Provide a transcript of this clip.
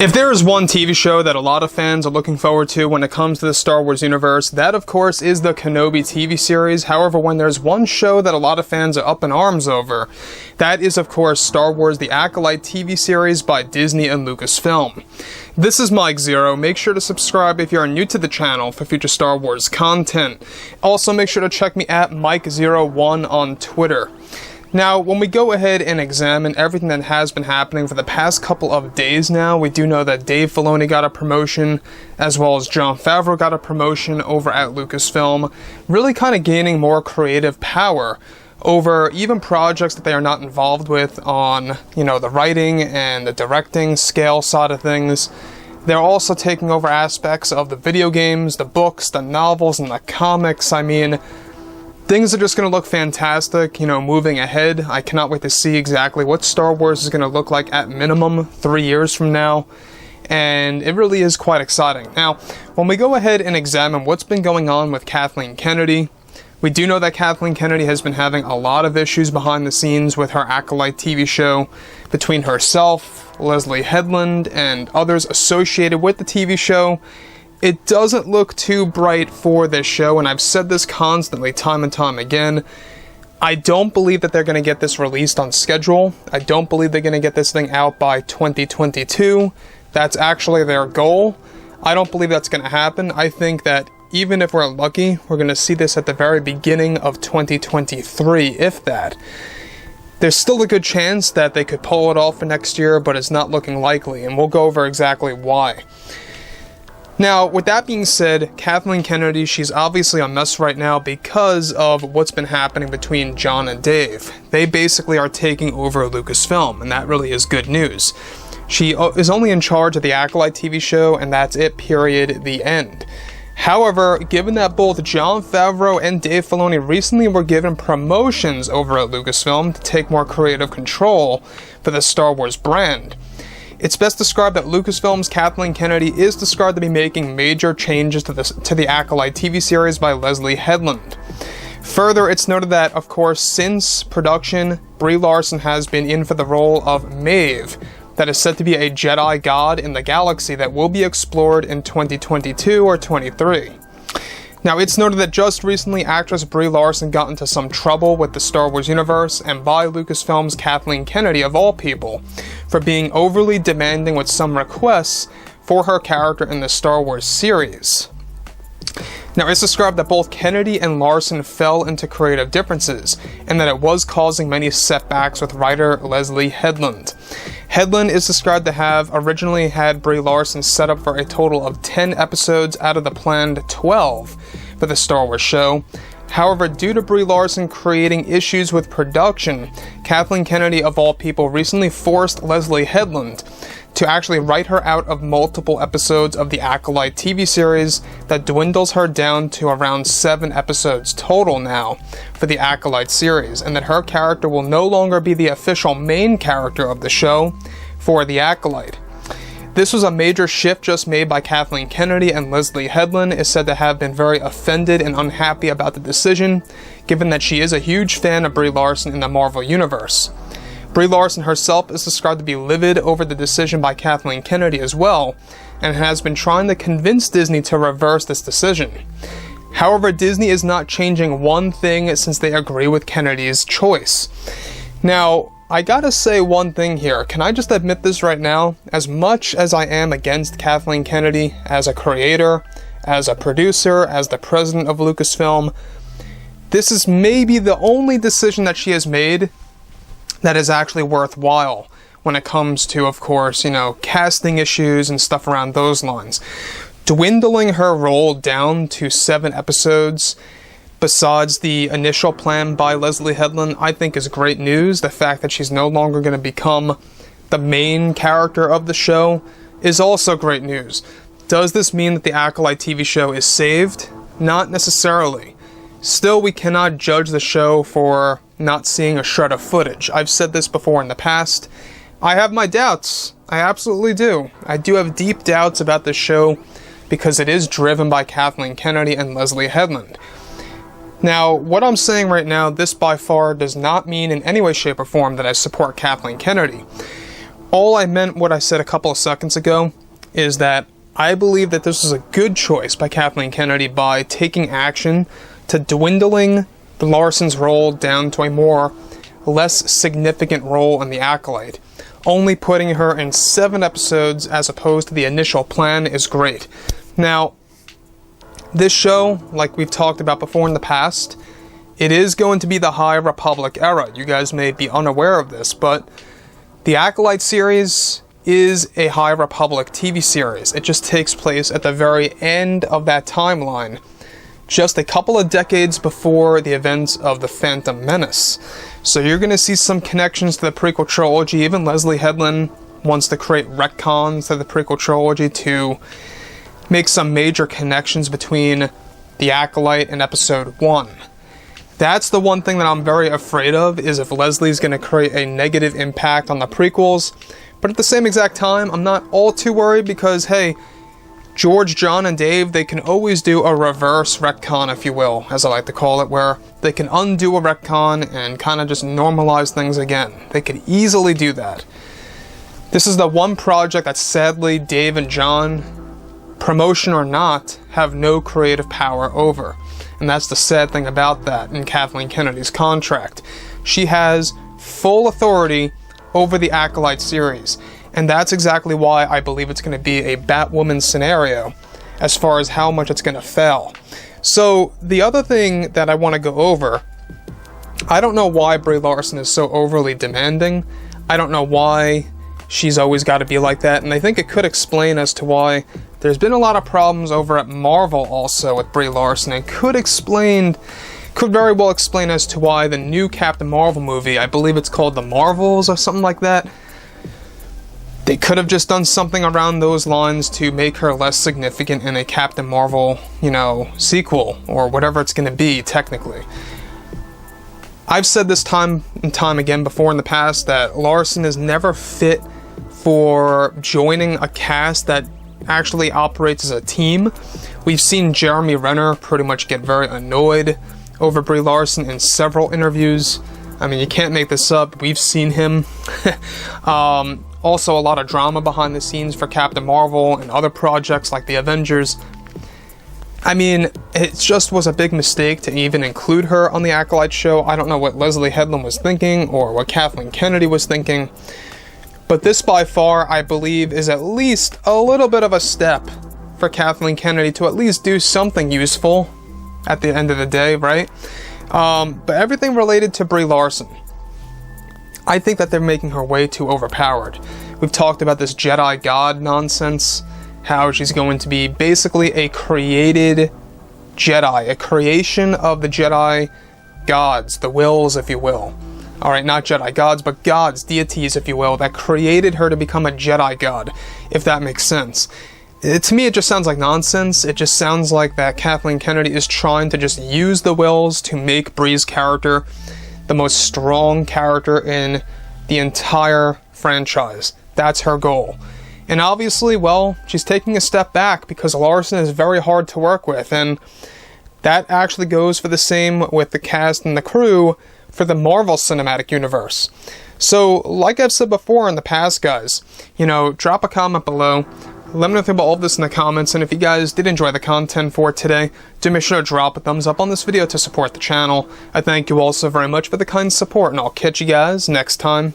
If there is one TV show that a lot of fans are looking forward to when it comes to the Star Wars universe, that of course is the Kenobi TV series. However, when there's one show that a lot of fans are up in arms over, that is of course Star Wars The Acolyte TV series by Disney and Lucasfilm. This is Mike Zero. Make sure to subscribe if you are new to the channel for future Star Wars content. Also make sure to check me at Mike01 on Twitter. Now, when we go ahead and examine everything that has been happening for the past couple of days now, we do know that Dave Filoni got a promotion, as well as Jon Favreau got a promotion over at Lucasfilm, really kind of gaining more creative power over even projects that they are not involved with on, the writing and the directing scale side of things. They're also taking over aspects of the video games, the books, the novels, and the comics. I mean, things are just going to look fantastic, moving ahead. I cannot wait to see exactly what Star Wars is going to look like at minimum 3 years from now. And it really is quite exciting. Now, when we go ahead and examine what's been going on with Kathleen Kennedy, we do know that Kathleen Kennedy has been having a lot of issues behind the scenes with her Acolyte TV show between herself, Leslye Headland, and others associated with the TV show. It doesn't look too bright for this show, and I've said this constantly, time and time again. I don't believe that they're going to get this released on schedule. I don't believe they're going to get this thing out by 2022. That's actually their goal. I don't believe that's going to happen. I think that even if we're lucky, we're going to see this at the very beginning of 2023, if that. There's still a good chance that they could pull it off for next year, but it's not looking likely, and we'll go over exactly why. Now, with that being said, Kathleen Kennedy, she's obviously a mess right now because of what's been happening between Jon and Dave. They basically are taking over Lucasfilm, and that really is good news. She is only in charge of the Acolyte TV show, and that's it, period, the end. However, given that both Jon Favreau and Dave Filoni recently were given promotions over at Lucasfilm to take more creative control for the Star Wars brand, it's best described that Lucasfilm's Kathleen Kennedy is described to be making major changes to the Acolyte TV series by Leslye Headland. Further, it's noted that, of course, since production, Brie Larson has been in for the role of Maeve, that is said to be a Jedi god in the galaxy that will be explored in 2022 or 23. Now, it's noted that just recently, actress Brie Larson got into some trouble with the Star Wars universe and by Lucasfilm's Kathleen Kennedy, of all people, for being overly demanding with some requests for her character in the Star Wars series. Now, it's described that both Kennedy and Larson fell into creative differences, and that it was causing many setbacks with writer Leslye Headland. Headland is described to have originally had Brie Larson set up for a total of 10 episodes out of the planned 12 for the Star Wars show. However, due to Brie Larson creating issues with production, Kathleen Kennedy, of all people, recently forced Leslye Headland to actually write her out of multiple episodes of the Acolyte TV series that dwindles her down to around 7 episodes total now for the Acolyte series, and that her character will no longer be the official main character of the show for the Acolyte. This was a major shift just made by Kathleen Kennedy, and Leslye Headland is said to have been very offended and unhappy about the decision, given that she is a huge fan of Brie Larson in the Marvel Universe. Brie Larson herself is described to be livid over the decision by Kathleen Kennedy as well, and has been trying to convince Disney to reverse this decision. However, Disney is not changing one thing since they agree with Kennedy's choice. Now, I gotta say one thing here. Can I just admit this right now? As much as I am against Kathleen Kennedy as a creator, as a producer, as the president of Lucasfilm, this is maybe the only decision that she has made that is actually worthwhile when it comes to, of course, casting issues and stuff around those lines. Dwindling her role down to 7 episodes, besides the initial plan by Leslye Headland, I think is great news. The fact that she's no longer going to become the main character of the show is also great news. Does this mean that the Acolyte TV show is saved? Not necessarily. Still, we cannot judge the show for not seeing a shred of footage. I've said this before in the past. I have my doubts. I absolutely do. I do have deep doubts about this show because it is driven by Kathleen Kennedy and Leslye Headland. Now, what I'm saying right now, this by far does not mean in any way, shape, or form that I support Kathleen Kennedy. All I meant, what I said a couple of seconds ago, is that I believe that this was a good choice by Kathleen Kennedy by taking action to dwindling the Larson's role down to a less significant role in the Acolyte. Only putting her in 7 episodes as opposed to the initial plan is great. Now, this show, like we've talked about before in the past, it is going to be the High Republic era. You guys may be unaware of this, but the Acolyte series is a High Republic TV series. It just takes place at the very end of that timeline, just a couple of decades before the events of The Phantom Menace. So you're going to see some connections to the prequel trilogy. Even Leslye Headland wants to create retcons to the prequel trilogy to make some major connections between the Acolyte and Episode 1. That's the one thing that I'm very afraid of, is if Leslie's going to create a negative impact on the prequels. But at the same exact time, I'm not all too worried because, hey, George, John, and Dave, they can always do a reverse retcon, if you will, as I like to call it, where they can undo a retcon and kind of just normalize things again. They could easily do that. This is the one project that sadly Dave and John, promotion or not, have no creative power over. And that's the sad thing about that in Kathleen Kennedy's contract. She has full authority over the Acolyte series. And that's exactly why I believe it's going to be a Batwoman scenario as far as how much it's going to fail. So the other thing that I want to go over, I don't know why Brie Larson is so overly demanding. I don't know why she's always got to be like that. And I think it could explain as to why there's been a lot of problems over at Marvel also with Brie Larson. It could very well explain as to why the new Captain Marvel movie, I believe it's called The Marvels or something like that, they could have just done something around those lines to make her less significant in a Captain Marvel, sequel, or whatever it's going to be, technically. I've said this time and time again before in the past that Larson is never fit for joining a cast that actually operates as a team. We've seen Jeremy Renner pretty much get very annoyed over Brie Larson in several interviews. I mean, you can't make this up. We've seen him. Also, a lot of drama behind the scenes for Captain Marvel and other projects like the Avengers. I mean, it just was a big mistake to even include her on the Acolyte show. I don't know what Leslye Headland was thinking or what Kathleen Kennedy was thinking. But this, by far, I believe, is at least a little bit of a step for Kathleen Kennedy to at least do something useful at the end of the day, right? But everything related to Brie Larson, I think that they're making her way too overpowered. We've talked about this Jedi God nonsense, how she's going to be basically a created Jedi, a creation of the Jedi gods, the wills, if you will. Alright, not Jedi gods, but gods, deities, if you will, that created her to become a Jedi god, if that makes sense. To me, it just sounds like nonsense. It just sounds like that Kathleen Kennedy is trying to just use the wills to make Brie's character the most strong character in the entire franchise. That's her goal. And obviously, well, she's taking a step back because Larson is very hard to work with, and that actually goes for the same with the cast and the crew for the Marvel Cinematic Universe. So, like I've said before in the past, guys, drop a comment below. Let me know about all of this in the comments, and if you guys did enjoy the content for today, do make sure to drop a thumbs up on this video to support the channel. I thank you all so very much for the kind support, and I'll catch you guys next time.